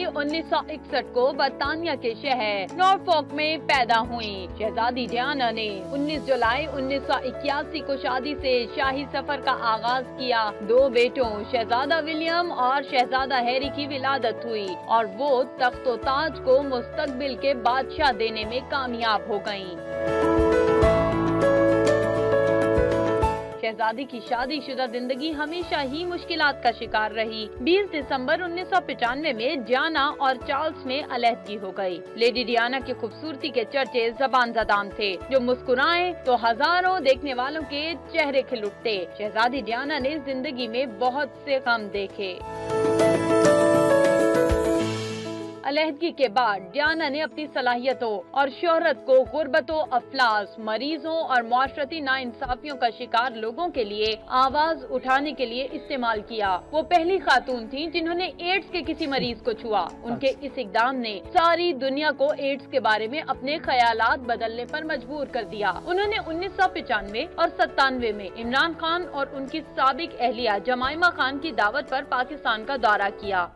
1961 को बर्तानिया के शहर नॉरफॉक में पैदा हुई। शहजादी डियाना ने 19 जुलाई 1981 को शादी से शाही सफर का आगाज किया। 2 बेटों शहजादा विलियम और शहजादा हैरी की विलादत हुई और वो तख्त-ओ-ताज को मुस्तकबिल के बादशाह देने में कामयाब हो गयीं। शहजादी की शादीशुदा जिंदगी हमेशा ही मुश्किलात का शिकार रही। 20 दिसंबर 1995 में डियाना और चार्ल्स में अलहदगी हो गई। लेडी डियाना की खूबसूरती के चर्चे ज़बान ज़दान थे। जो मुस्कुराए तो हजारों देखने वालों के चेहरे खिल उठते। शहजादी डियाना ने जिंदगी में बहुत से गम देखे। अलहदगी के बाद डियाना ने अपनी सलाहियतों और शोहरत को गुर्बतों, अफलास, मरीजों और मुआशरती नाइंसाफियों का शिकार लोगों के लिए आवाज उठाने के लिए इस्तेमाल किया। वो पहली खातून थी जिन्होंने एड्स के किसी मरीज को छुआ। उनके इस इक़दाम ने सारी दुनिया को एड्स के बारे में अपने ख्यालात बदलने पर मजबूर कर दिया। उन्होंने 1995 और 97 में इमरान खान और उनकी साबिक अहलिया जमाइमा खान की दावत पर पाकिस्तान का दौरा किया।